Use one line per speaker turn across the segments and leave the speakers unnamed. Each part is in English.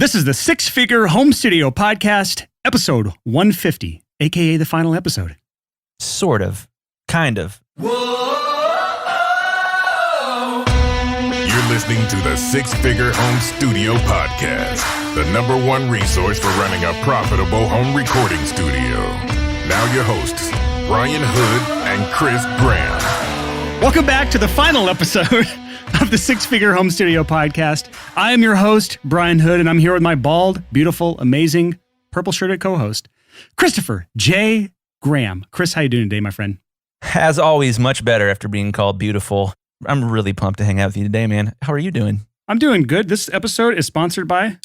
This is the Six Figure Home Studio Podcast, episode 150, aka the final episode.
Sort of. Kind of.
You're listening to the Six Figure Home Studio Podcast, the #1 resource for running a profitable home recording studio. Now your hosts, Brian Hood and Chris Graham.
Welcome back to the final episode of the Six Figure Home Studio Podcast. I am your host, Brian Hood, and I'm here with my bald, beautiful, amazing, purple-shirted co-host, Christopher J. Graham. Chris, how you doing today, my friend?
As always, much better after being called beautiful. I'm really pumped to hang out with you today, man. How are you doing?
I'm doing good. This episode is sponsored by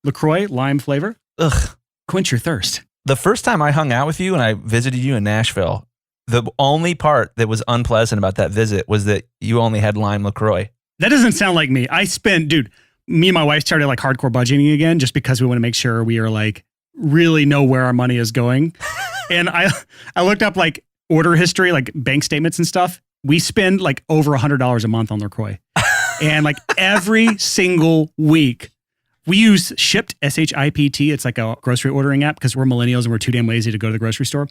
LaCroix Lime Flavor.
Ugh.
Quench your thirst.
The first time I hung out with you and I visited you in Nashville, the only part that was unpleasant about that visit was that you only had lime LaCroix.
That doesn't sound like me. Me and my wife started like hardcore budgeting again just because we want to make sure we are like really know where our money is going. And I looked up like order history, like bank statements and stuff. We spend like over $100 a month on LaCroix. And like every single week, we use Shipt, S-H-I-P-T. It's like a grocery ordering app because we're millennials and we're too damn lazy to go to the grocery store.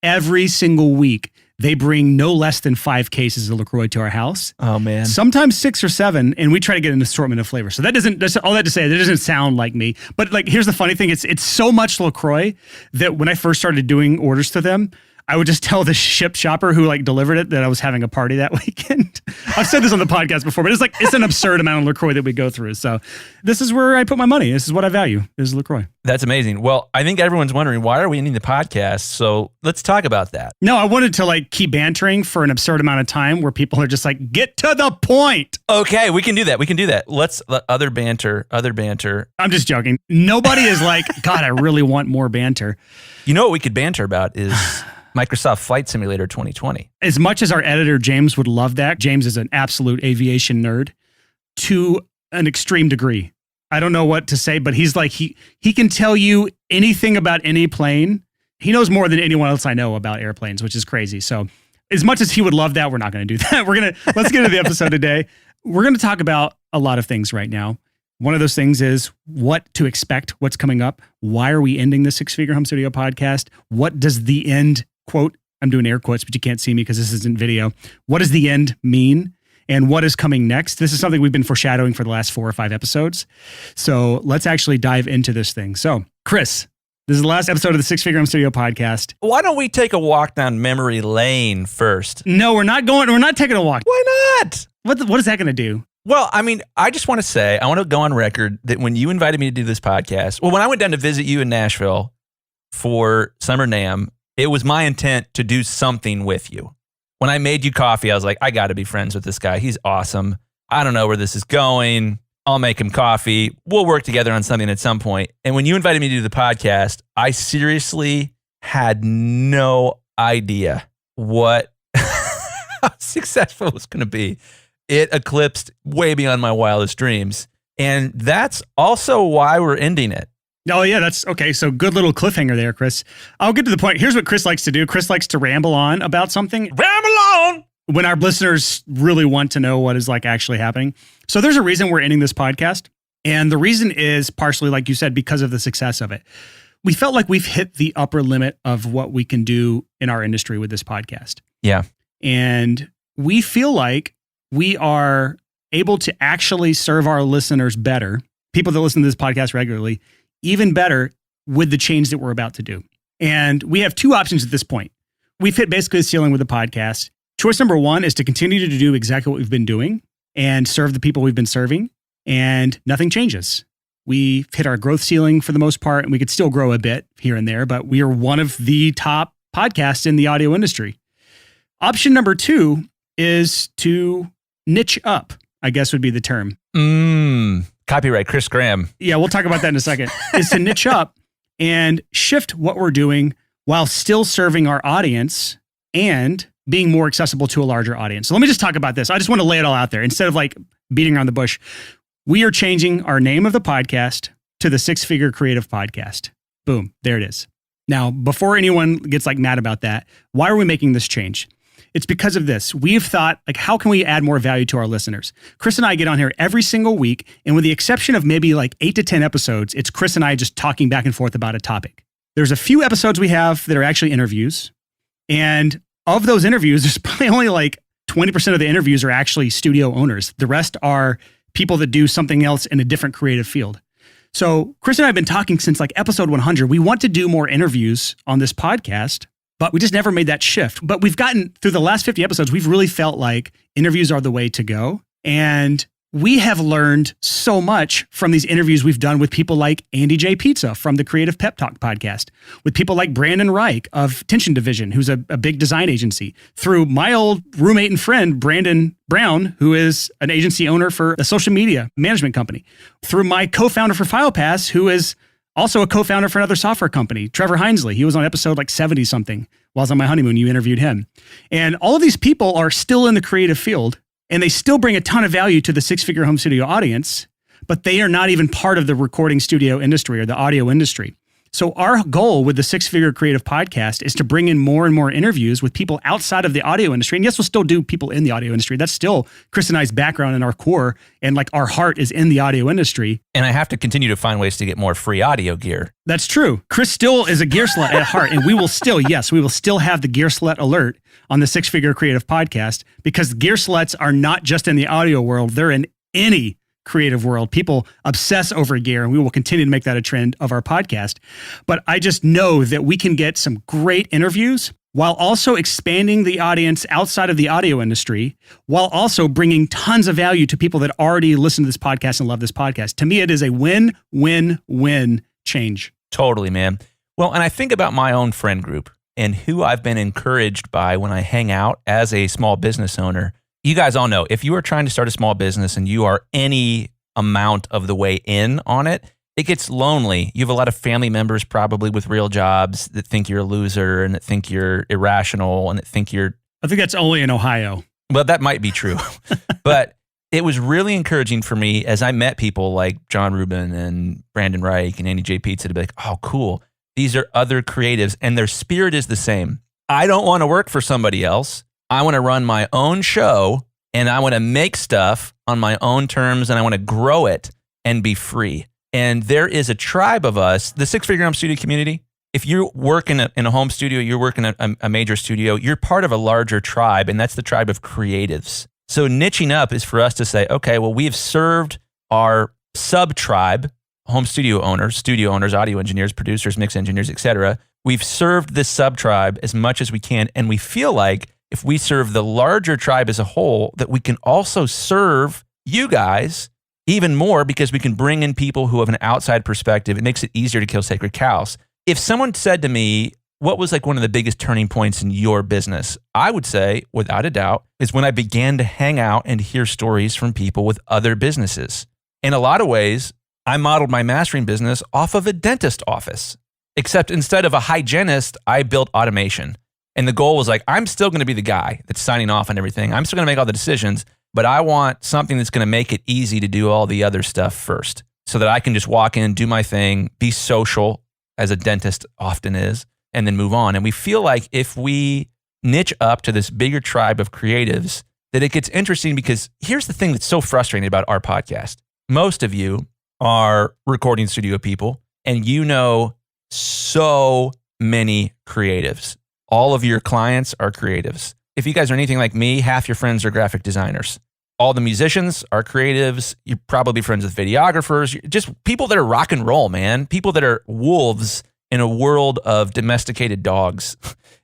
Every single week, they bring no less than 5 cases of LaCroix to our house.
Oh, man.
Sometimes 6 or 7, and we try to get an assortment of flavors. So that's all that to say, that doesn't sound like me. But like, here's the funny thing. It's so much LaCroix that when I first started doing orders to them, I would just tell the Shipt shopper who like delivered it that I was having a party that weekend. I've said this on the podcast before, but it's an absurd amount of LaCroix that we go through. So this is where I put my money. This is what I value, is LaCroix.
That's amazing. Well, I think everyone's wondering, why are we ending the podcast? So let's talk about that.
No, I wanted to like keep bantering for an absurd amount of time where people are just like, get to the point.
Okay, we can do that. Let's other banter.
I'm just joking. Nobody is like, God, I really want more banter.
You know what we could banter about is Microsoft Flight Simulator 2020.
As much as our editor, James, would love that, James is an absolute aviation nerd to an extreme degree. I don't know what to say, but he's like, he can tell you anything about any plane. He knows more than anyone else I know about airplanes, which is crazy. So as much as he would love that, we're not going to do that. Let's get into the episode today. We're going to talk about a lot of things right now. One of those things is what to expect, what's coming up. Why are we ending the Six Figure Home Studio Podcast? What does the end, quote, I'm doing air quotes, but you can't see me because this isn't video. What does the end mean? And what is coming next? This is something we've been foreshadowing for the last 4 or 5 episodes. So let's actually dive into this thing. So, Chris, this is the last episode of the Six Figure Home Studio Podcast.
Why don't we take a walk down memory lane first?
No, we're not taking a walk.
Why not?
What is that going to do?
Well, I mean, I just want to say, I want to go on record that when you invited me to do this podcast, when I went down to visit you in Nashville for Summer NAMM, it was my intent to do something with you. When I made you coffee, I was like, I got to be friends with this guy. He's awesome. I don't know where this is going. I'll make him coffee. We'll work together on something at some point. And when you invited me to do the podcast, I seriously had no idea how successful it was going to be. It eclipsed way beyond my wildest dreams. And that's also why we're ending it.
Oh, yeah, that's okay. So good little cliffhanger there, Chris. I'll get to the point. Here's what Chris likes to do. Chris likes to ramble on about something.
Ramble on!
When our listeners really want to know what is like actually happening. So there's a reason we're ending this podcast. And the reason is partially, like you said, because of the success of it. We felt like we've hit the upper limit of what we can do in our industry with this podcast.
Yeah.
And we feel like we are able to actually serve our listeners better, people that listen to this podcast regularly, even better with the change that we're about to do. And we have 2 options at this point. We've hit basically the ceiling with the podcast. Choice number 1 is to continue to do exactly what we've been doing and serve the people we've been serving, and nothing changes. We've hit our growth ceiling for the most part, and we could still grow a bit here and there, but we are one of the top podcasts in the audio industry. Option number 2 is to niche up, I guess would be the term.
Copyright Chris Graham.
Yeah, we'll talk about that in a second. Is to niche up and shift what we're doing while still serving our audience and being more accessible to a larger audience. So let me just talk about this. I just want to lay it all out there. Instead of like beating around the bush, we are changing our name of the podcast to the Six Figure Creative Podcast. Boom, there it is. Now, before anyone gets like mad about that, why are we making this change? It's because of this. We've thought, like, how can we add more value to our listeners? Chris and I get on here every single week, and with the exception of maybe like 8 to 10 episodes, it's Chris and I just talking back and forth about a topic. There's a few episodes we have that are actually interviews. And of those interviews, there's probably only like 20% of the interviews are actually studio owners. The rest are people that do something else in a different creative field. So Chris and I have been talking since like episode 100. We want to do more interviews on this podcast, but we just never made that shift. But we've gotten through the last 50 episodes, we've really felt like interviews are the way to go. And we have learned so much from these interviews we've done with people like Andy J. Pizza from the Creative Pep Talk podcast, with people like Brandon Reich of Tension Division, who's a big design agency, through my old roommate and friend, Brandon Brown, who is an agency owner for a social media management company, through my co-founder for FilePass, who is also a co-founder for another software company, Trevor Hinesley. He was on episode like 70 something while I was on my honeymoon. You interviewed him. And all of these people are still in the creative field, and they still bring a ton of value to the six-figure home studio audience, but they are not even part of the recording studio industry or the audio industry. So our goal with the Six-Figure Creative Podcast is to bring in more and more interviews with people outside of the audio industry. And yes, we'll still do people in the audio industry. That's still Chris and I's background and our core, and like our heart is in the audio industry.
And I have to continue to find ways to get more free audio gear.
That's true. Chris still is a gear slut at heart, and we will still have the gear slut alert on the Six-Figure Creative Podcast, because gear sluts are not just in the audio world. They're in any creative world. People obsess over gear, and we will continue to make that a trend of our podcast. But I just know that we can get some great interviews while also expanding the audience outside of the audio industry, while also bringing tons of value to people that already listen to this podcast and love this podcast. To me, it is a win-win-win change.
Totally, man. Well, and I think about my own friend group and who I've been encouraged by when I hang out as a small business owner. You guys all know, if you are trying to start a small business and you are any amount of the way in on it, it gets lonely. You have a lot of family members probably with real jobs that think you're a loser and that think you're irrational and that think you're...
I think that's only in Ohio.
Well, that might be true. But it was really encouraging for me as I met people like John Rubin and Brandon Reich and Andy J. Pizza to be like, oh, cool. These are other creatives and their spirit is the same. I don't want to work for somebody else. I want to run my own show, and I want to make stuff on my own terms, and I want to grow it and be free. And there is a tribe of us, the Six-Figure Home Studio community. If you work in a home studio, you're working in a major studio, you're part of a larger tribe, and that's the tribe of creatives. So niching up is for us to say, okay, well, we have served our sub-tribe, home studio owners, audio engineers, producers, mix engineers, etc. We've served this sub-tribe as much as we can, and we feel like if we serve the larger tribe as a whole, that we can also serve you guys even more, because we can bring in people who have an outside perspective. It makes it easier to kill sacred cows. If someone said to me, what was like one of the biggest turning points in your business? I would say, without a doubt, is when I began to hang out and hear stories from people with other businesses. In a lot of ways, I modeled my mastering business off of a dentist office, except instead of a hygienist, I built automation. And the goal was like, I'm still going to be the guy that's signing off on everything. I'm still going to make all the decisions, but I want something that's going to make it easy to do all the other stuff first, so that I can just walk in, do my thing, be social, as a dentist often is, and then move on. And we feel like if we niche up to this bigger tribe of creatives, that it gets interesting, because here's the thing that's so frustrating about our podcast. Most of you are recording studio people, and you know so many creatives. All of your clients are creatives. If you guys are anything like me, half your friends are graphic designers. All the musicians are creatives. You're probably friends with videographers. Just people that are rock and roll, man. People that are wolves in a world of domesticated dogs,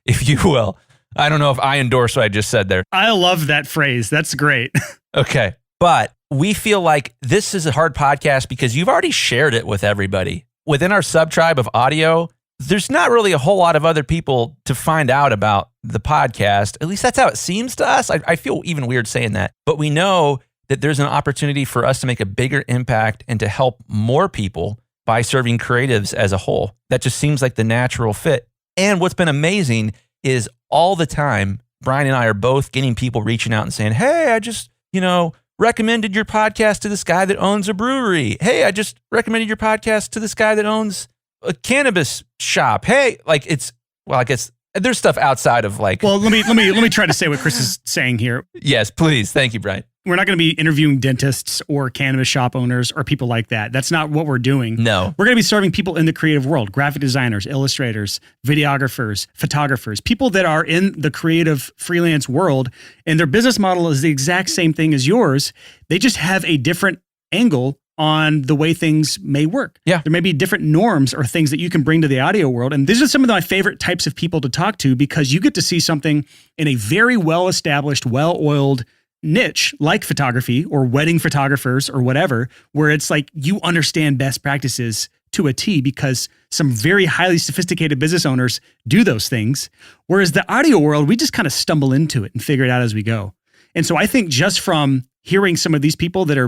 if you will. I don't know if I endorse what I just said there.
I love that phrase. That's great.
Okay. But we feel like this is a hard podcast because you've already shared it with everybody. Within our sub-tribe of audio, there's not really a whole lot of other people to find out about the podcast. At least that's how it seems to us. I feel even weird saying that. But we know that there's an opportunity for us to make a bigger impact and to help more people by serving creatives as a whole. That just seems like the natural fit. And what's been amazing is all the time, Brian and I are both getting people reaching out and saying, hey, I just, recommended your podcast to this guy that owns a brewery. Hey, I just recommended your podcast to this guy that owns a cannabis shop. Hey, I guess There's stuff outside of like.
Well, let me try to say what Chris is saying here.
Yes, please. Thank you, Brian.
We're not going to be interviewing dentists or cannabis shop owners or people like that. That's not what we're doing.
No.
We're going to be serving people in the creative world, graphic designers, illustrators, videographers, photographers, people that are in the creative freelance world, and their business model is the exact same thing as yours. They just have a different angle on the way things may work.
Yeah.
There may be different norms or things that you can bring to the audio world. And these are some of my favorite types of people to talk to because you get to see something in a very well-established, well-oiled niche like photography or wedding photographers or whatever, where it's like you understand best practices to a T because some very highly sophisticated business owners do those things. Whereas the audio world, we just kind of stumble into it and figure it out as we go. And so I think just from hearing some of these people that are,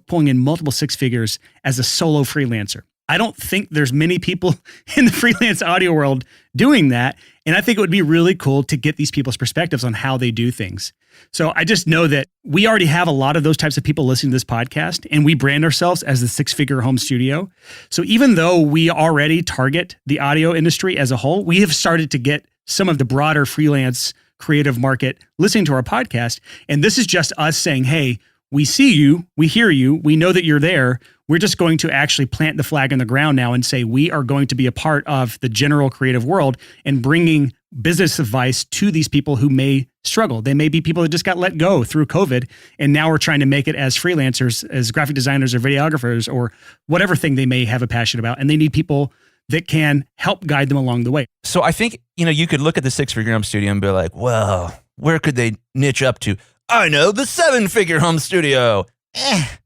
pulling in multiple six figures as a solo freelancer, I don't think there's many people in the freelance audio world doing that. And I think it would be really cool to get these people's perspectives on how they do things. So I just know that we already have a lot of those types of people listening to this podcast, and we brand ourselves as the six-figure home studio. So even though we already target the audio industry as a whole, we have started to get some of the broader freelance creative market listening to our podcast. And this is just us saying, hey, we see you, we hear you, we know that you're there. We're just going to actually plant the flag in the ground now and say, we are going to be a part of the general creative world and bringing business advice to these people who may struggle. They may be people that just got let go through COVID. And now we're trying to make it as freelancers, as graphic designers or videographers or whatever thing they may have a passion about. And they need people that can help guide them along the way.
So I think, you could look at the six-figure home studio and be like, well, where could they niche up to? I know, the seven-figure home studio.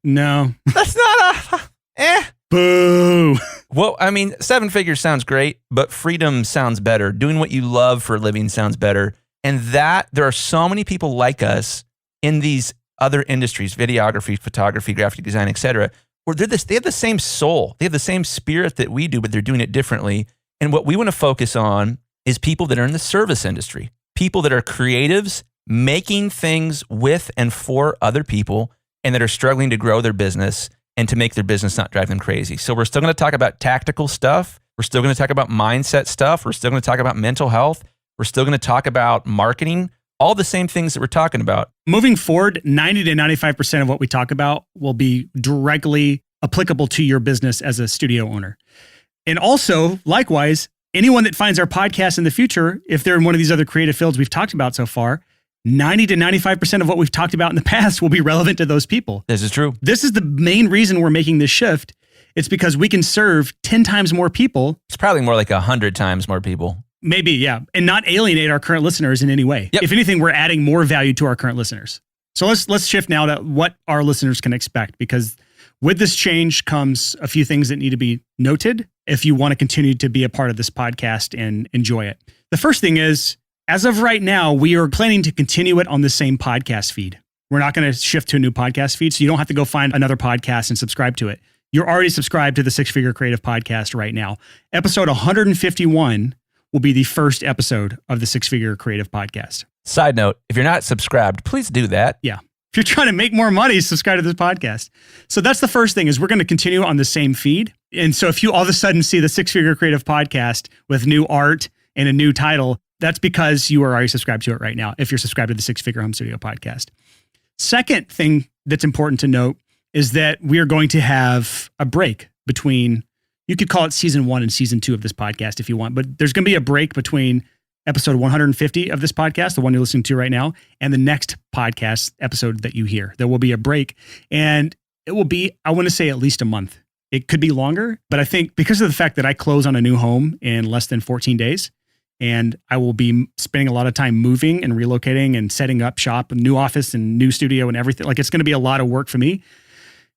No.
That's not
Boo.
Well, I mean, seven figures sounds great, but freedom sounds better. Doing what you love for a living sounds better. And that there are so many people like us in these other industries, videography, photography, graphic design, etc., where they have the same soul. They have the same spirit that we do, but they're doing it differently. And what we want to focus on is people that are in the service industry, people that are creatives, making things with and for other people, and that are struggling to grow their business and to make their business not drive them crazy. So we're still going to talk about tactical stuff. We're still going to talk about mindset stuff. We're still going to talk about mental health. We're still going to talk about marketing, all the same things that we're talking about.
Moving forward, 90 to 95% of what we talk about will be directly applicable to your business as a studio owner. And also, likewise, anyone that finds our podcast in the future, if they're in one of these other creative fields we've talked about so far, 90 to 95% of what we've talked about in the past will be relevant to those people.
This is true.
This is the main reason we're making this shift. It's because we can serve 10 times more people.
It's probably more like 100 times more people.
Maybe, yeah. And not alienate our current listeners in any way.
Yep.
If anything, we're adding more value to our current listeners. So let's shift now to what our listeners can expect, because with this change comes a few things that need to be noted if you want to continue to be a part of this podcast and enjoy it. The first thing is, as of right now, we are planning to continue it on the same podcast feed. We're not going to shift to a new podcast feed, so you don't have to go find another podcast and subscribe to it. You're already subscribed to the Six Figure Creative Podcast right now. Episode 151 will be the first episode of the Six Figure Creative Podcast.
Side note, if you're not subscribed, please do that.
Yeah. If you're trying to make more money, subscribe to this podcast. So that's the first thing, is we're going to continue on the same feed. And so if you all of a sudden see the Six Figure Creative Podcast with new art and a new title, that's because you are already subscribed to it right now, if you're subscribed to the Six Figure Home Studio Podcast. Second thing that's important to note is that we are going to have a break between, you could call it season 1 and season 2 of this podcast if you want, but there's going to be a break between episode 150 of this podcast, the one you're listening to right now, and the next podcast episode that you hear. There will be a break, and it will be, I want to say, at least a month. It could be longer, but I think because of the fact that I close on a new home in less than 14 days, and I will be spending a lot of time moving and relocating and setting up shop, a new office and new studio and everything. Like, it's going to be a lot of work for me.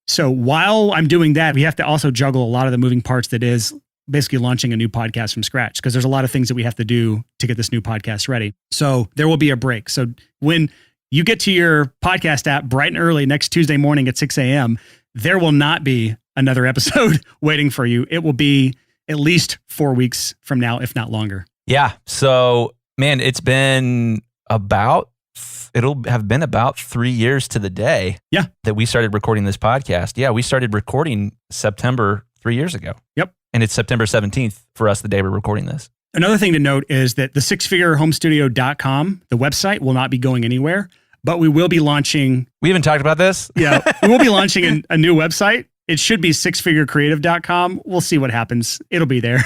So while I'm doing that, we have to also juggle a lot of the moving parts that is basically launching a new podcast from scratch, because there's a lot of things that we have to do to get this new podcast ready. So there will be a break. So when you get to your podcast app bright and early next Tuesday morning at 6 a.m., there will not be another episode waiting for you. It will be at least 4 weeks from now, if not longer.
Yeah. So, man, it'll have been about 3 years to the day that we started recording this podcast. Yeah, we started recording September 3 years ago.
Yep.
And it's September 17th for us, the day we're recording this.
Another thing to note is that the sixfigurehomestudio.com, the website, will not be going anywhere, but we will be launching.
We haven't talked about this?
Yeah, we will be launching a new website. It should be sixfigurecreative.com. We'll see what happens. It'll be there.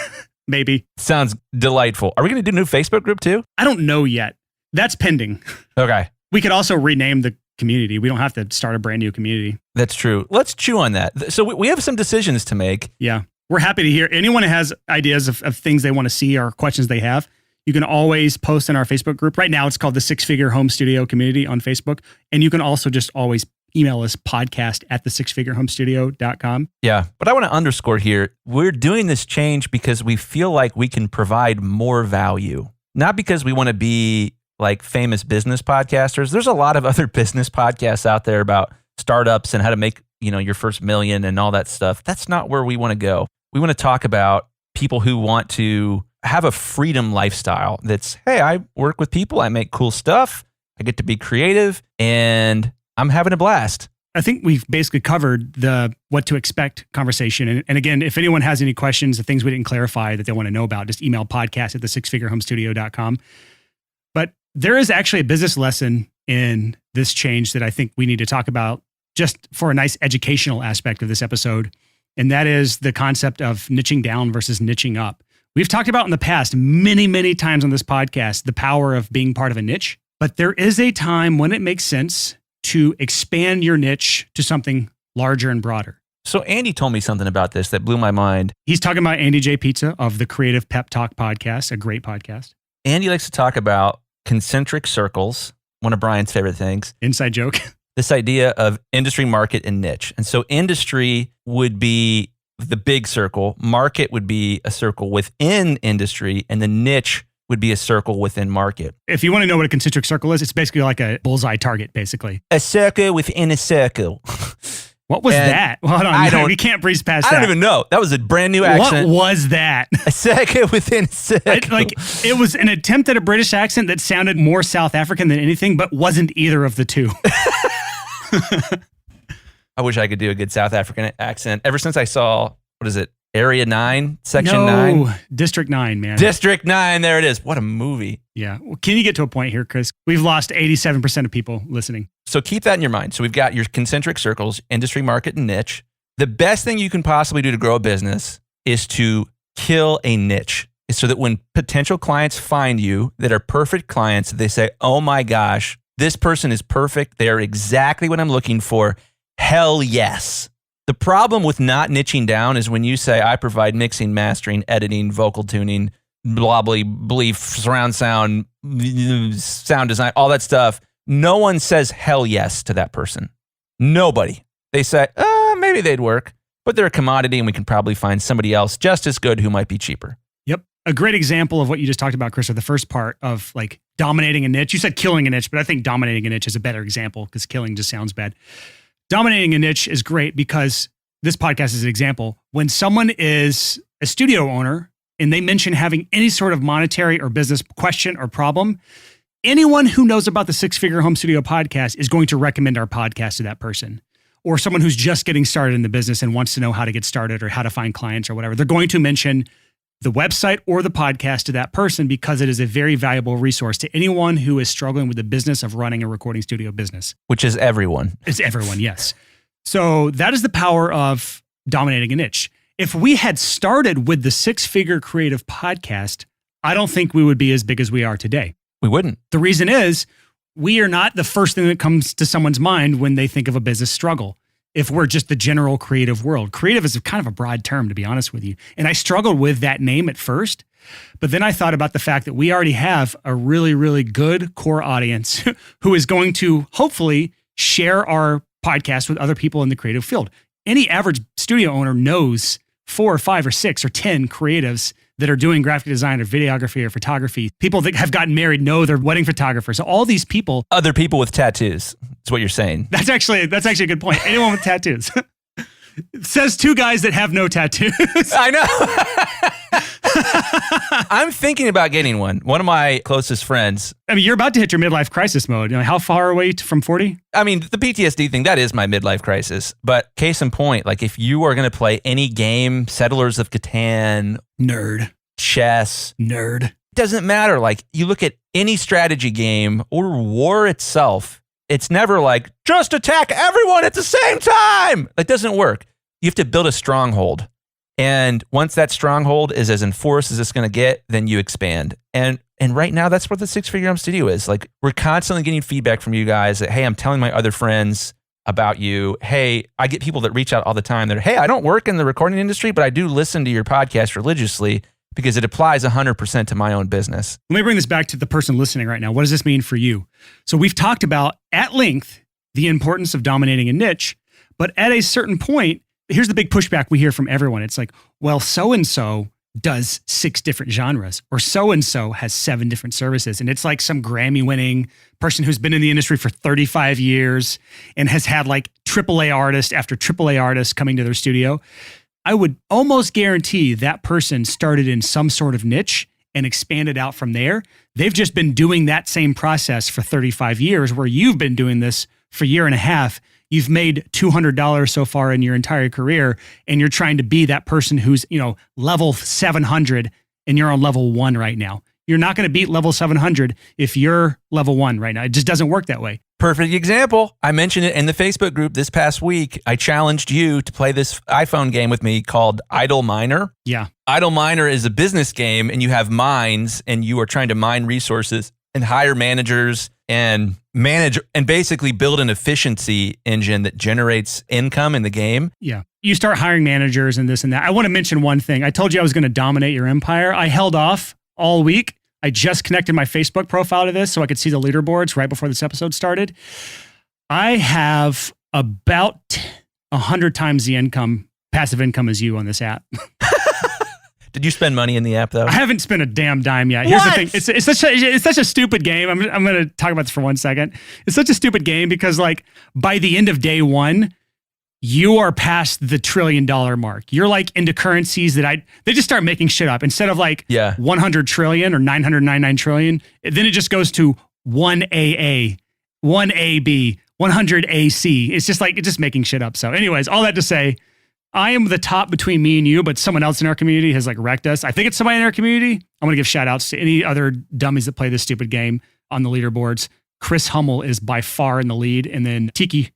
Maybe.
Sounds delightful. Are we going to do a new Facebook group too?
I don't know yet. That's pending.
Okay.
We could also rename the community. We don't have to start a brand new community.
That's true. Let's chew on that. So we have some decisions to make.
Yeah. We're happy to hear anyone who has ideas of things they want to see or questions they have. You can always post in our Facebook group. Right now, it's called the Six Figure Home Studio Community on Facebook. And you can also just always email us podcast@thesixfigurehomestudio.com.
Yeah. But I want to underscore here, we're doing this change because we feel like we can provide more value, not because we want to be like famous business podcasters. There's a lot of other business podcasts out there about startups and how to make, your first million and all that stuff. That's not where we want to go. We want to talk about people who want to have a freedom lifestyle that's, hey, I work with people, I make cool stuff, I get to be creative, and I'm having a blast.
I think we've basically covered the what to expect conversation. And again, if anyone has any questions, the things we didn't clarify that they want to know about, just email podcast@thesixfigurehomestudio.com. But there is actually a business lesson in this change that I think we need to talk about just for a nice educational aspect of this episode. And that is the concept of niching down versus niching up. We've talked about in the past many, many times on this podcast, the power of being part of a niche. But there is a time when it makes sense to expand your niche to something larger and broader.
So Andy told me something about this that blew my mind.
He's talking about Andy J. Pizza of the Creative Pep Talk podcast, a great podcast.
Andy likes to talk about concentric circles, one of Brian's favorite things.
Inside joke.
This idea of industry, market, and niche. And so industry would be the big circle, market would be a circle within industry, and the niche would be a circle within market.
If you want to know what a concentric circle is, it's basically like a bullseye target, basically.
A circle within a circle.
What was that? Well, hold on. We can't breeze past that.
I don't even know. That was a brand new accent.
What was that?
A circle within a circle.
It was an attempt at a British accent that sounded more South African than anything, but wasn't either of the two.
I wish I could do a good South African accent. Ever since I saw, Area 9, Section 9?
District 9, man.
District 9, there it is. What a movie.
Yeah. Well, can you get to a point here, Chris? We've lost 87% of people listening.
So keep that in your mind. So we've got your concentric circles, industry, market, and niche. The best thing you can possibly do to grow a business is to kill a niche. So that when potential clients find you that are perfect clients, they say, oh my gosh, this person is perfect. They're exactly what I'm looking for. Hell yes. The problem with not niching down is when you say, I provide mixing, mastering, editing, vocal tuning, blah, blah, blah, surround sound, sound design, all that stuff. No one says hell yes to that person. Nobody. They say, maybe they'd work, but they're a commodity and we can probably find somebody else just as good who might be cheaper.
Yep. A great example of what you just talked about, Chris, or the first part of like dominating a niche. You said killing a niche, but I think dominating a niche is a better example because killing just sounds bad. Dominating a niche is great because this podcast is an example. When someone is a studio owner and they mention having any sort of monetary or business question or problem, anyone who knows about the Six Figure Home Studio podcast is going to recommend our podcast to that person. Or someone who's just getting started in the business and wants to know how to get started or how to find clients or whatever. They're going to mention the website or the podcast to that person because it is a very valuable resource to anyone who is struggling with the business of running a recording studio business.
Which is everyone.
It's everyone, yes. So that is the power of dominating a niche. If we had started with the Six Figure Creative podcast, I don't think we would be as big as we are today.
We wouldn't.
The reason is we are not the first thing that comes to someone's mind when they think of a business struggle. If we're just the general creative world. Creative is kind of a broad term, to be honest with you. And I struggled with that name at first, but then I thought about the fact that we already have a really, really good core audience who is going to hopefully share our podcast with other people in the creative field. Any average studio owner knows 4 or 5 or 6 or 10 creatives that are doing graphic design or videography or photography. People that have gotten married know they're wedding photographers. So all these people.
Other people with tattoos. That's what you're saying.
That's actually a good point. Anyone with tattoos. Says 2 guys that have no tattoos.
I know. I'm thinking about getting one. One of my closest friends.
I mean, you're about to hit your midlife crisis mode. You know, how far away from 40?
I mean, the PTSD thing, that is my midlife crisis. But case in point, like if you are going to play any game, Settlers of Catan.
Nerd.
chess,
Nerd.
it doesn't matter. Like you look at any strategy game or war itself, it's never like just attack everyone at the same time. That doesn't work. You have to build a stronghold. And once that stronghold is as enforced as it's going to get, then you expand. And right now, that's what the Six Figure Home Studio is. Like we're constantly getting feedback from you guys that, hey, I'm telling my other friends about you. Hey, I get people that reach out all the time. They're, hey, I don't work in the recording industry, but I do listen to your podcast religiously because it applies 100% to my own business.
Let me bring this back to the person listening right now. What does this mean for you? So we've talked about at length the importance of dominating a niche, but at a certain point, here's the big pushback we hear from everyone. It's like, well, so-and-so does 6 different genres, or so-and-so has 7 different services. And it's like some Grammy-winning person who's been in the industry for 35 years and has had like AAA artist after AAA artist coming to their studio. I would almost guarantee that person started in some sort of niche and expanded out from there. They've just been doing that same process for 35 years, where you've been doing this for a year and a half. You've made $200 so far in your entire career, and you're trying to be that person who's, level 700 and you're on level 1 right now. You're not going to beat level 700 if you're level 1 right now. It just doesn't work that way.
Perfect example. I mentioned it in the Facebook group this past week. I challenged you to play this iPhone game with me called Idle Miner.
Yeah.
Idle Miner is a business game, and you have mines, and you are trying to mine resources and hire managers and manage and basically build an efficiency engine that generates income in the game.
Yeah. You start hiring managers and this and that. I want to mention one thing. I told you I was going to dominate your empire. I held off all week. I just connected my Facebook profile to this so I could see the leaderboards right before this episode started. I have about 100 times the passive income as you on this app.
Did you spend money in the app though?
I haven't spent a damn dime yet. Here's the thing. It's such a stupid game. I'm going to talk about this for 1 second. It's such a stupid game because like by the end of day 1, you are past the $1 trillion mark. You're like into currencies that they just start making shit up. Instead of like 100 trillion or 999 trillion, then it just goes to 1AA, 1AB, 100 AC. It's just like, it's just making shit up. So anyways, all that to say, I am the top between me and you, but someone else in our community has like wrecked us. I think it's somebody in our community. I'm going to give shout outs to any other dummies that play this stupid game on the leaderboards. Chris Hummel is by far in the lead. And then Tiki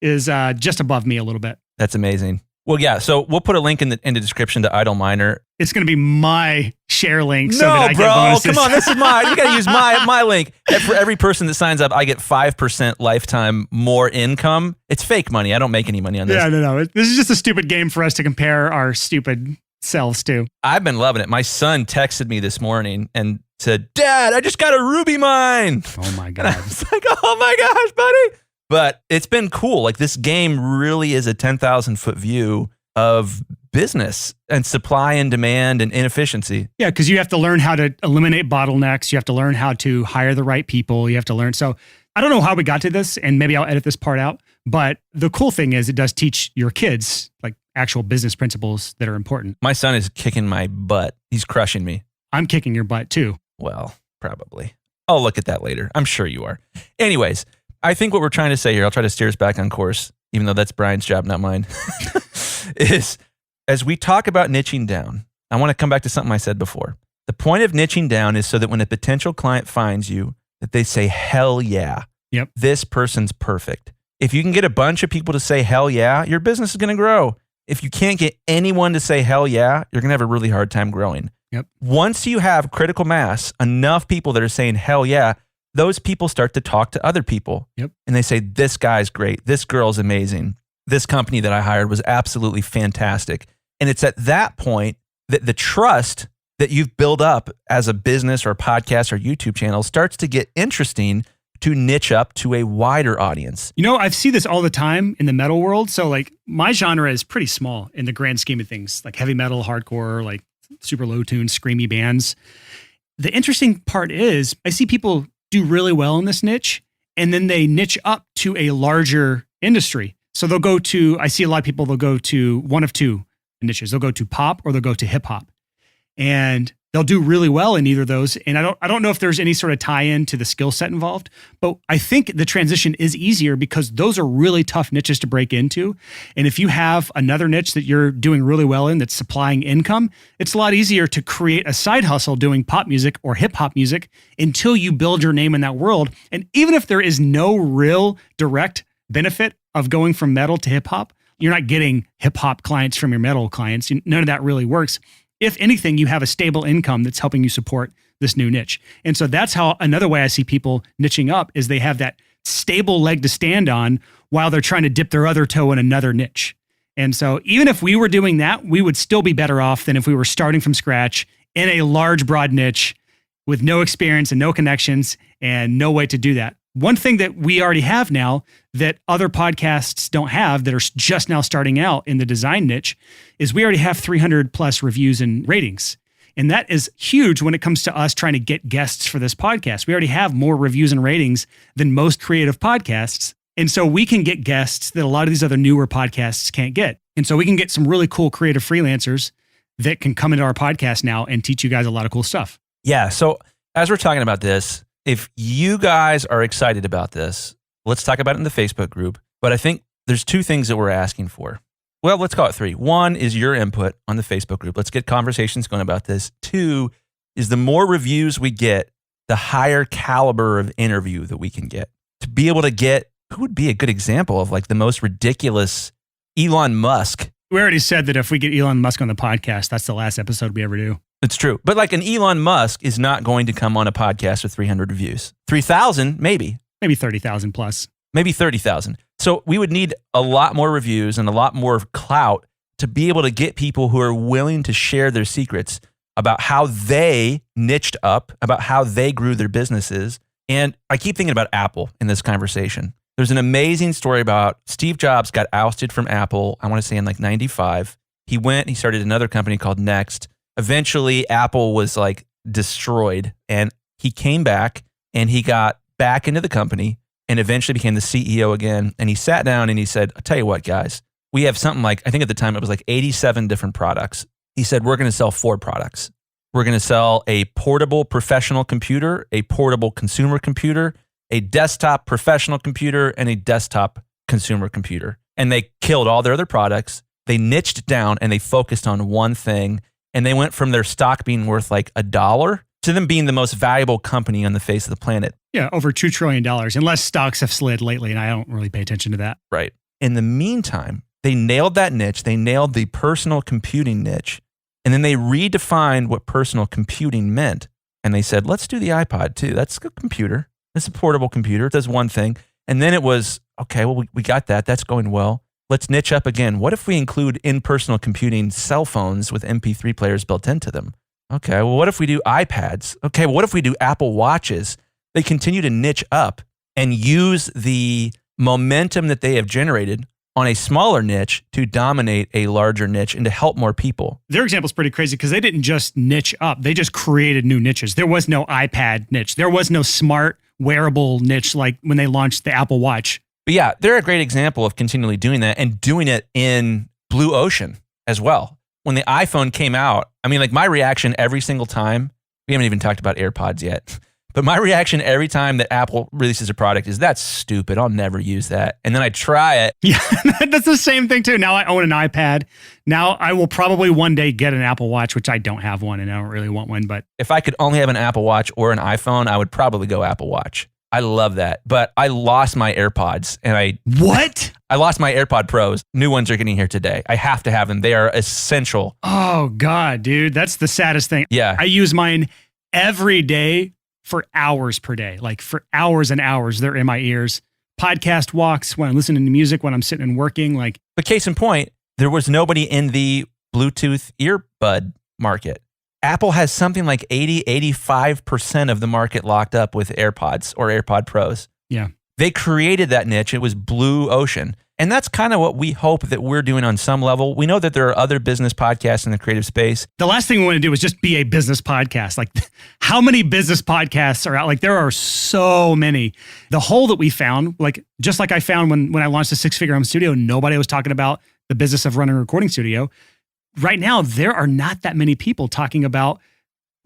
is just above me a little bit.
That's amazing. Well, yeah. So we'll put a link in the description to Idle Miner.
It's going to be my share link. So
no,
that I
bro.
get bonuses.
Come on. This is mine. You got to use my link. And for every person that signs up, I get 5% lifetime more income. It's fake money. I don't make any money on this.
Yeah, no. This is just a stupid game for us to compare our stupid selves to.
I've been loving it. My son texted me this morning and said, Dad, I just got a Ruby mine.
Oh my God.
And I was like, oh my gosh, buddy. But it's been cool. Like this game really is a 10,000 foot view of business and supply and demand and inefficiency.
Yeah, because you have to learn how to eliminate bottlenecks. You have to learn how to hire the right people. You have to learn. So I don't know how we got to this, and maybe I'll edit this part out. But the cool thing is it does teach your kids like actual business principles that are important.
My son is kicking my butt. He's crushing me.
I'm kicking your butt too.
Well, probably. I'll look at that later. I'm sure you are. Anyways, I think what we're trying to say here, I'll try to steer us back on course, even though that's Brian's job, not mine, is as we talk about niching down, I want to come back to something I said before. The point of niching down is so that when a potential client finds you, that they say, hell yeah,
yep,
this person's perfect. If you can get a bunch of people to say, hell yeah, your business is going to grow. If you can't get anyone to say, hell yeah, you're going to have a really hard time growing.
Yep.
Once you have critical mass, enough people that are saying, hell yeah, those people start to talk to other people.
Yep.
And they say, this guy's great. This girl's amazing. This company that I hired was absolutely fantastic. And it's at that point that the trust that you've built up as a business or a podcast or YouTube channel starts to get interesting to niche up to a wider audience.
You know, I see this all the time in the metal world. So like my genre is pretty small in the grand scheme of things, like heavy metal, hardcore, like super low tuned, screamy bands. The interesting part is I see people do really well in this niche, and then they niche up to a larger industry. So they'll go to, I see a lot of people, they'll go to one of two niches. They'll go to pop or they'll go to hip hop. And they'll do really well in either of those. And I don't know if there's any sort of tie-in to the skill set involved, but I think the transition is easier because those are really tough niches to break into. And if you have another niche that you're doing really well in that's supplying income, it's a lot easier to create a side hustle doing pop music or hip hop music until you build your name in that world. And even if there is no real direct benefit of going from metal to hip hop, you're not getting hip hop clients from your metal clients. None of that really works. If anything, you have a stable income that's helping you support this new niche. And so that's how another way I see people niching up is they have that stable leg to stand on while they're trying to dip their other toe in another niche. And so even if we were doing that, we would still be better off than if we were starting from scratch in a large, broad niche with no experience and no connections and no way to do that. One thing that we already have now that other podcasts don't have that are just now starting out in the design niche is we already have 300 plus reviews and ratings. And that is huge when it comes to us trying to get guests for this podcast. We already have more reviews and ratings than most creative podcasts. And so we can get guests that a lot of these other newer podcasts can't get. And so we can get some really cool creative freelancers that can come into our podcast now and teach you guys a lot of cool stuff.
Yeah. So as we're talking about this, if you guys are excited about this, let's talk about it in the Facebook group. But I think there's two things that we're asking for. Well, let's call it three. One is your input on the Facebook group. Let's get conversations going about this. Two is the more reviews we get, the higher caliber of interview that we can get. To be able to get, who would be a good example of like the most ridiculous Elon Musk?
We already said that if we get Elon Musk on the podcast, that's the last episode we ever do.
It's true. But like an Elon Musk is not going to come on a podcast with 300 reviews. 3,000, maybe.
Maybe 30,000 plus.
Maybe 30,000. So we would need a lot more reviews and a lot more clout to be able to get people who are willing to share their secrets about how they niched up, about how they grew their businesses. And I keep thinking about Apple in this conversation. There's an amazing story about Steve Jobs got ousted from Apple, I want to say in like 95. He started another company called Next. Eventually, Apple was like destroyed and he came back and he got back into the company and eventually became the CEO again. And he sat down and he said, I'll tell you what, guys, we have something like, I think at the time it was like 87 different products. He said, we're going to sell 4 products. We're going to sell a portable professional computer, a portable consumer computer, a desktop professional computer, and a desktop consumer computer. And they killed all their other products. They niched down and they focused on one thing. And they went from their stock being worth like $1 to them being the most valuable company on the face of the planet.
Yeah, over $2 trillion, unless stocks have slid lately, and I don't really pay attention to that.
Right. In the meantime, they nailed that niche. They nailed the personal computing niche. And then they redefined what personal computing meant. And they said, let's do the iPod too. That's a computer. It's a portable computer. It does one thing. And then it was, okay, well, we got that. That's going well. Let's niche up again. What if we include in personal computing cell phones with MP3 players built into them? Okay, well, what if we do iPads? Okay, well, what if we do Apple Watches? They continue to niche up and use the momentum that they have generated on a smaller niche to dominate a larger niche and to help more people.
Their example is pretty crazy because they didn't just niche up. They just created new niches. There was no iPad niche. There was no smart wearable niche like when they launched the Apple Watch.
But yeah, they're a great example of continually doing that and doing it in blue ocean as well. When the iPhone came out, I mean, like my reaction every single time, we haven't even talked about AirPods yet, but my reaction every time that Apple releases a product is, that's stupid. I'll never use that. And then I try it.
Yeah, that's the same thing too. Now I own an iPad. Now I will probably one day get an Apple Watch, which I don't have one and I don't really want one. But
if I could only have an Apple Watch or an iPhone, I would probably go Apple Watch. I love that. But I lost my AirPods and
What?
I lost my AirPod Pros. New ones are getting here today. I have to have them. They are essential.
Oh God, dude. That's the saddest thing.
Yeah.
I use mine every day for hours per day. Like for hours and hours, they're in my ears. Podcast walks, when I'm listening to music, when I'm sitting and working. Like,
but case in point, there was nobody in the Bluetooth earbud market. Apple has something like 85% of the market locked up with AirPods or AirPod Pros.
Yeah.
They created that niche. It was blue ocean. And that's kind of what we hope that we're doing on some level. We know that there are other business podcasts in the creative space.
The last thing we want to do is just be a business podcast. Like, how many business podcasts are out? Like, there are so many. The hole that we found, like, just like I found when I launched the 6-Figure Home Studio, nobody was talking about the business of running a recording studio. Right now, there are not that many people talking about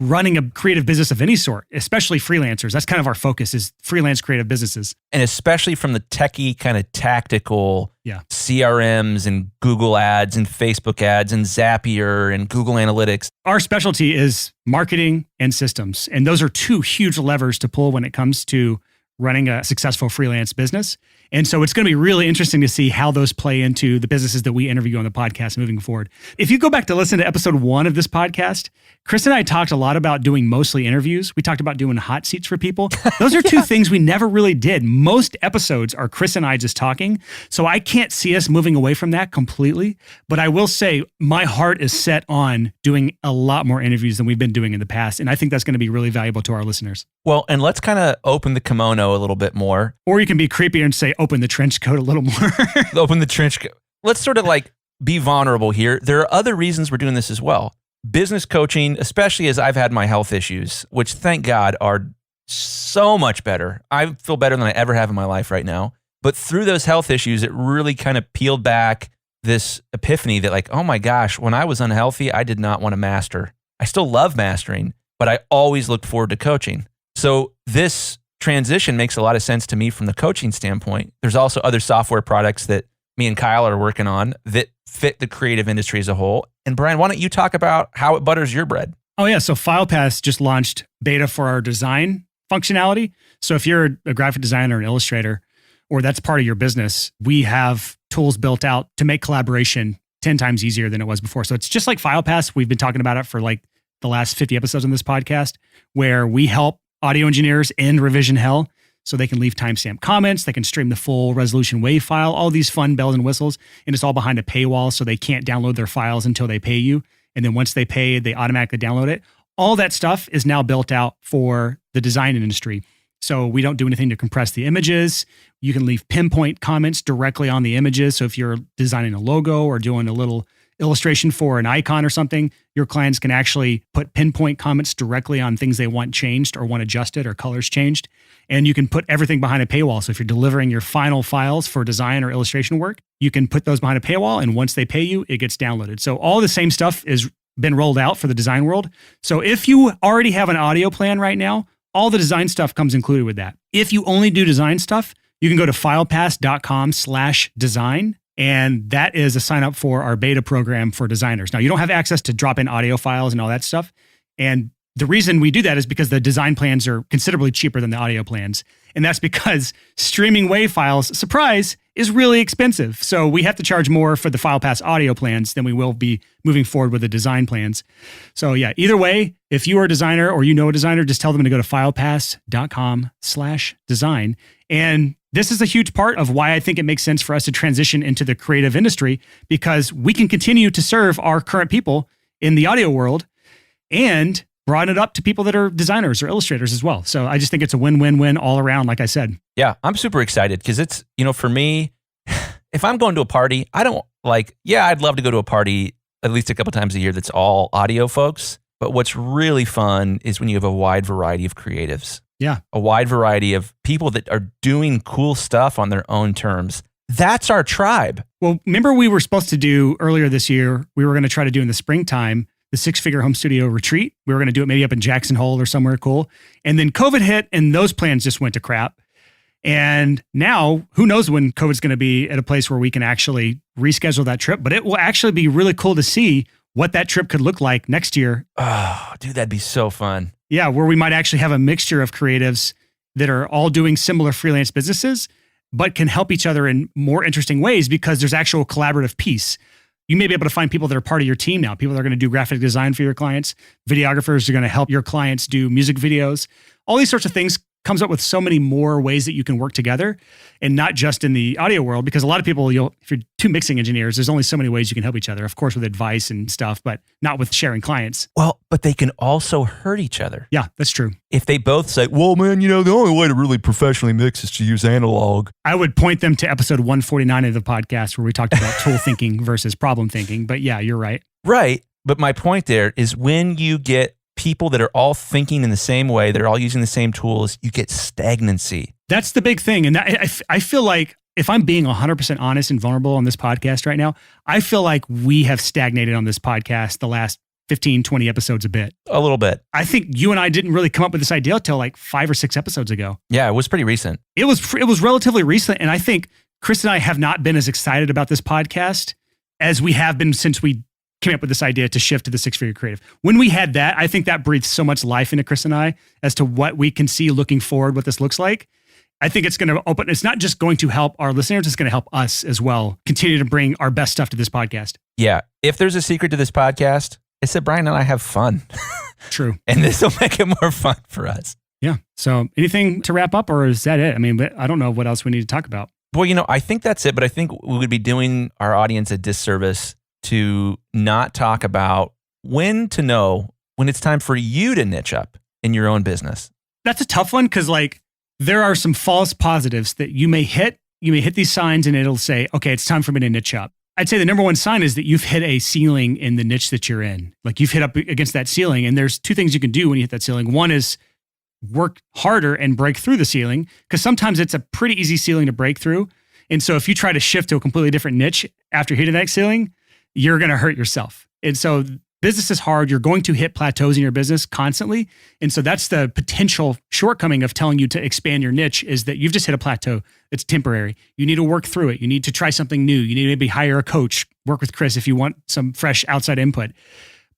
running a creative business of any sort, especially freelancers. That's kind of our focus, is freelance creative businesses.
And especially from the techie kind of tactical
Yeah.
CRMs and Google ads and Facebook ads and Zapier and Google Analytics.
Our specialty is marketing and systems. And those are two huge levers to pull when it comes to running a successful freelance business. And so it's going to be really interesting to see how those play into the businesses that we interview on the podcast moving forward. If you go back to listen to episode 1 of this podcast, Chris and I talked a lot about doing mostly interviews. We talked about doing hot seats for people. Those are two things we never really did. Most episodes are Chris and I just talking. So I can't see us moving away from that completely. But I will say my heart is set on doing a lot more interviews than we've been doing in the past. And I think that's going to be really valuable to our listeners.
Well, and let's kind of open the kimono a little bit more.
Or you can be creepier and say, open the trench coat a little more.
Open the trench coat. Let's sort of like be vulnerable here. There are other reasons we're doing this as well. Business coaching, especially as I've had my health issues, which thank God are so much better. I feel better than I ever have in my life right now. But through those health issues, it really kind of peeled back this epiphany that like, oh my gosh, when I was unhealthy, I did not want to master. I still love mastering, but I always looked forward to coaching. So this transition makes a lot of sense to me from the coaching standpoint. There's also other software products that me and Kyle are working on that fit the creative industry as a whole. And Brian, why don't you talk about how it butters your bread?
Oh yeah, so FilePass just launched beta for our design functionality. So if you're a graphic designer, an illustrator, or that's part of your business, we have tools built out to make collaboration 10 times easier than it was before. So it's just like FilePass. We've been talking about it for like the last 50 episodes on this podcast, where we help audio engineers end revision hell so they can leave timestamp comments, they can stream the full resolution WAV file, all these fun bells and whistles, and it's all behind a paywall so they can't download their files until they pay you. And then once they pay, they automatically download it. All that stuff is now built out for the design industry. So we don't do anything to compress the images. You can leave pinpoint comments directly on the images. So if you're designing a logo or doing a little illustration for an icon or something, your clients can actually put pinpoint comments directly on things they want changed or want adjusted or colors changed. And you can put everything behind a paywall. So if you're delivering your final files for design or illustration work, you can put those behind a paywall. And once they pay you, it gets downloaded. So all the same stuff is been rolled out for the design world. So if you already have an audio plan right now, all the design stuff comes included with that. If you only do design stuff, you can go to filepass.com/design. And that is a sign up for our beta program for designers. Now, you don't have access to drop in audio files and all that stuff. And the reason we do that is because the design plans are considerably cheaper than the audio plans. And that's because streaming WAV files, surprise, is really expensive. So we have to charge more for the FilePass audio plans than we will be moving forward with the design plans. So yeah, either way, if you are a designer or you know a designer, just tell them to go to filepass.com/design. And this is a huge part of why I think it makes sense for us to transition into the creative industry, because we can continue to serve our current people in the audio world and broaden it up to people that are designers or illustrators as well. So I just think it's a win-win-win all around, like I said.
Yeah, I'm super excited because it's, for me, if I'm going to a party, I don't I'd love to go to a party at least a couple times a year that's all audio folks. But what's really fun is when you have a wide variety of creatives.
Yeah.
A wide variety of people that are doing cool stuff on their own terms. That's our tribe.
Well, remember we were supposed to do earlier this year, we were going to try to do in the springtime, the 6-figure home studio retreat. We were going to do it maybe up in Jackson Hole or somewhere cool. And then COVID hit and those plans just went to crap. And now who knows when COVID's going to be at a place where we can actually reschedule that trip, but it will actually be really cool to see what that trip could look like next year.
Oh, dude, that'd be so fun.
Yeah, where we might actually have a mixture of creatives that are all doing similar freelance businesses, but can help each other in more interesting ways because there's actual collaborative piece. You may be able to find people that are part of your team now. People that are going to do graphic design for your clients. Videographers are going to help your clients do music videos. All these sorts of things comes up with so many more ways that you can work together, and not just in the audio world, because a lot of people, if you're two mixing engineers, there's only so many ways you can help each other, of course, with advice and stuff, but not with sharing clients.
Well, but they can also hurt each other.
Yeah, that's true.
If they both say, well, man, the only way to really professionally mix is to use analog.
I would point them to episode 149 of the podcast where we talked about tool thinking versus problem thinking. But yeah, you're right.
Right. But my point there is when you get people that are all thinking in the same way, they're all using the same tools, you get stagnancy.
That's the big thing. And I feel like if I'm being 100% honest and vulnerable on this podcast right now, I feel like we have stagnated on this podcast the last 15, 20 episodes a bit.
A little bit.
I think you and I didn't really come up with this idea until like 5 or 6 episodes ago.
Yeah, it was pretty recent.
It was relatively recent. And I think Chris and I have not been as excited about this podcast as we have been since we came up with this idea to shift to the six-figure creative. When we had that, I think that breathed so much life into Chris and I as to what we can see looking forward, what this looks like. I think it's going to open, it's not just going to help our listeners, it's going to help us as well continue to bring our best stuff to this podcast.
Yeah. If there's a secret to this podcast, it's that Brian and I have fun.
True.
And this will make it more fun for us.
Yeah. So anything to wrap up, or is that it? I mean, but I don't know what else we need to talk about.
Well, I think that's it, but I think we would be doing our audience a disservice to not talk about when to know when it's time for you to niche up in your own business.
That's a tough one because like there are some false positives that you may hit. You may hit these signs and it'll say, okay, it's time for me to niche up. I'd say the number one sign is that you've hit a ceiling in the niche that you're in. Like you've hit up against that ceiling, and there's 2 things you can do when you hit that ceiling. One is work harder and break through the ceiling, because sometimes it's a pretty easy ceiling to break through. And so if you try to shift to a completely different niche after hitting that ceiling, you're going to hurt yourself. And so business is hard. You're going to hit plateaus in your business constantly. And so that's the potential shortcoming of telling you to expand your niche, is that you've just hit a plateau. It's temporary. You need to work through it. You need to try something new. You need to maybe hire a coach, work with Chris if you want some fresh outside input.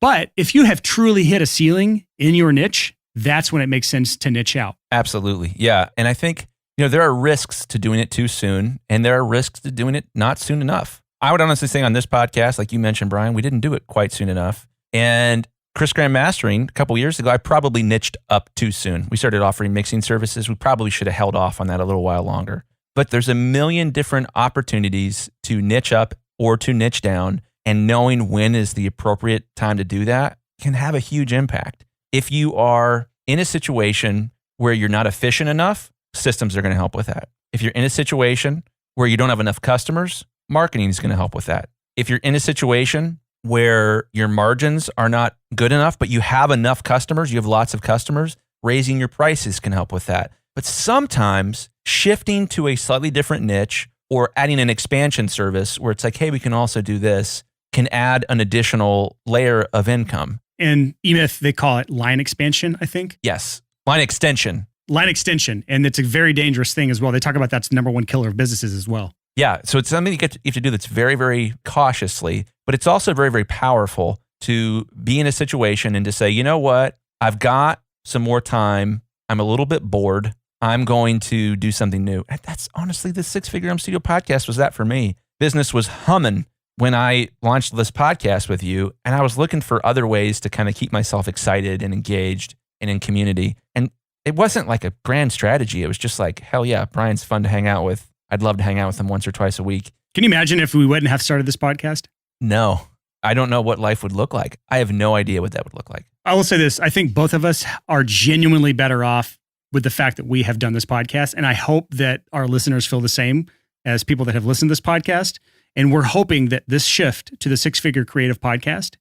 But if you have truly hit a ceiling in your niche, that's when it makes sense to niche out.
Absolutely. Yeah. And I think, there are risks to doing it too soon, and there are risks to doing it not soon enough. I would honestly say on this podcast, like you mentioned, Brian, we didn't do it quite soon enough. And Chris Graham Mastering, a couple years ago, I probably niched up too soon. We started offering mixing services. We probably should have held off on that a little while longer. But there's a million different opportunities to niche up or to niche down, and knowing when is the appropriate time to do that can have a huge impact. If you are in a situation where you're not efficient enough, systems are going to help with that. If you're in a situation where you don't have enough customers, marketing is going to help with that. If you're in a situation where your margins are not good enough, but you have enough customers, you have lots of customers, raising your prices can help with that. But sometimes shifting to a slightly different niche or adding an expansion service where it's like, hey, we can also do this, can add an additional layer of income.
And E-Myth, they call it line expansion, I think.
Yes. Line extension.
Line extension. And it's a very dangerous thing as well. They talk about that's the number one killer of businesses as well.
Yeah. So it's something you have to do that's very, very cautiously, but it's also very, very powerful to be in a situation and to say, you know what? I've got some more time. I'm a little bit bored. I'm going to do something new. And that's honestly the Six Figure Home Studio podcast was that for me. Business was humming when I launched this podcast with you, and I was looking for other ways to kind of keep myself excited and engaged and in community. And it wasn't like a grand strategy. It was just like, hell yeah, Brian's fun to hang out with. I'd love to hang out with him once or twice a week.
Can you imagine if we wouldn't have started this podcast?
No, I don't know what life would look like. I have no idea what that would look like.
I will say this. I think both of us are genuinely better off with the fact that we have done this podcast. And I hope that our listeners feel the same as people that have listened to this podcast. And we're hoping that this shift to the Six Figure Creative Podcast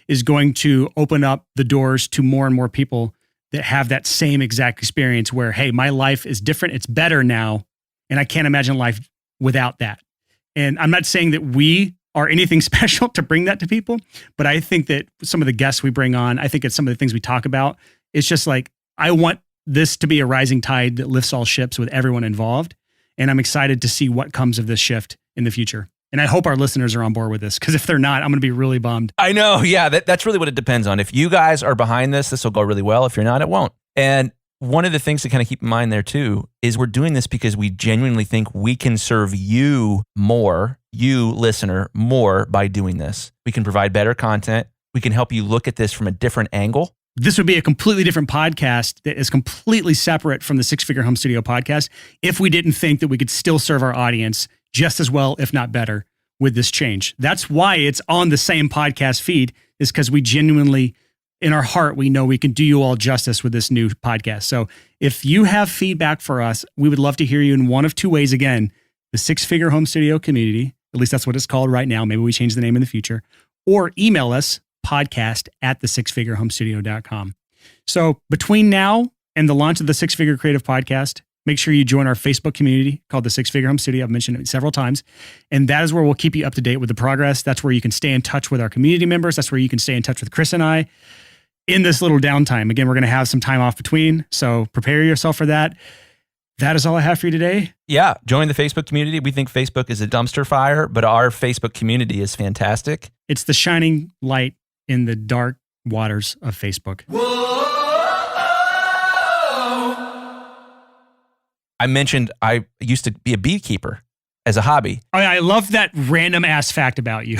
is going to open up the doors to more and more people that have that same exact experience where, hey, my life is different. It's better now. And I can't imagine life without that. And I'm not saying that we are anything special to bring that to people, but I think that some of the guests we bring on, I think it's some of the things we talk about. It's just like, I want this to be a rising tide that lifts all ships with everyone involved. And I'm excited to see what comes of this shift in the future. And I hope our listeners are on board with this, because if they're not, I'm going to be really bummed.
I know. Yeah, that's really what it depends on. If you guys are behind this will go really well. If you're not, it won't. And one of the things to kind of keep in mind there too is we're doing this because we genuinely think we can serve you more, you listener, more by doing this. We can provide better content. We can help you look at this from a different angle.
This would be a completely different podcast that is completely separate from the Six Figure Home Studio podcast if we didn't think that we could still serve our audience just as well, if not better, with this change. That's why it's on the same podcast feed, is because we genuinely, in our heart, we know we can do you all justice with this new podcast. So if you have feedback for us, we would love to hear you in one of two ways. Again, the Six Figure Home Studio community, at least that's what it's called right now. Maybe we change the name in the future, or email us podcast@thesixfigurehomestudio.com. So between now and the launch of the Six Figure Creative Podcast, make sure you join our Facebook community called the Six Figure Home Studio. I've mentioned it several times. And that is where we'll keep you up to date with the progress. That's where you can stay in touch with our community members. That's where you can stay in touch with Chris and I in this little downtime. Again, we're going to have some time off between. So prepare yourself for that. That is all I have for you today.
Yeah. Join the Facebook community. We think Facebook is a dumpster fire, but our Facebook community is fantastic.
It's the shining light in the dark waters of Facebook.
I mentioned I used to be a beekeeper as a hobby.
I love that random ass fact about you.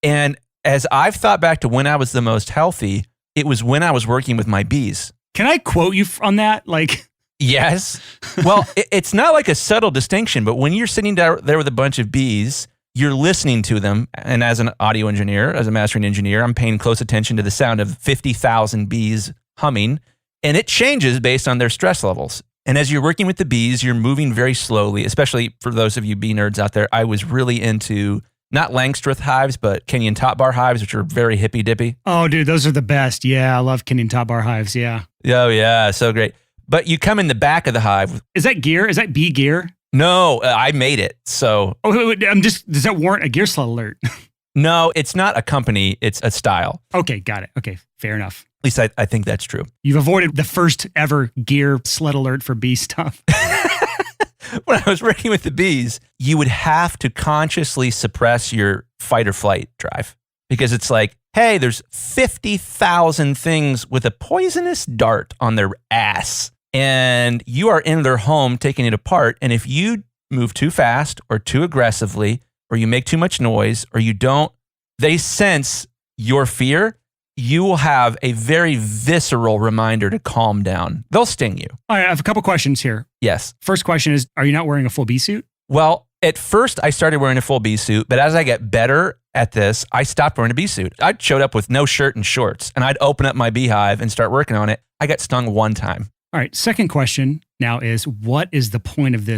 And as I've thought back to when I was the most healthy, it was when I was working with my bees.
Can I quote you on that? Like,
yes. Well, it's not like a subtle distinction, but when you're sitting there with a bunch of bees, you're listening to them. And as an audio engineer, as a mastering engineer, I'm paying close attention to the sound of 50,000 bees humming. And it changes based on their stress levels. And as you're working with the bees, you're moving very slowly, especially for those of you bee nerds out there. I was really into not Langstroth hives, but Kenyan top bar hives, which are very hippy dippy.
Oh, dude, those are the best. Yeah, I love Kenyan top bar hives. Yeah.
Oh, yeah. So great. But you come in the back of the hive.
Is that gear? Is that bee gear?
No, I made it. So.
Oh, wait, does that warrant a gear sled alert?
No, it's not a company. It's a style.
Okay, got it. Okay, fair enough.
At least I think that's true.
You've avoided the first ever gear sled alert for bee stuff.
When I was working with the bees, you would have to consciously suppress your fight or flight drive because it's like, hey, there's 50,000 things with a poisonous dart on their ass and you are in their home taking it apart. And if you move too fast or too aggressively or you make too much noise or you don't, they sense your fear. You will have a very visceral reminder to calm down. They'll sting you.
All right, I have a couple questions here.
Yes.
First question is, are you not wearing a full bee suit?
Well, at first I started wearing a full bee suit, but as I get better at this, I stopped wearing a bee suit. I showed up with no shirt and shorts, and I'd open up my beehive and start working on it. I got stung one time.
All right, second question now is, what is the point of this?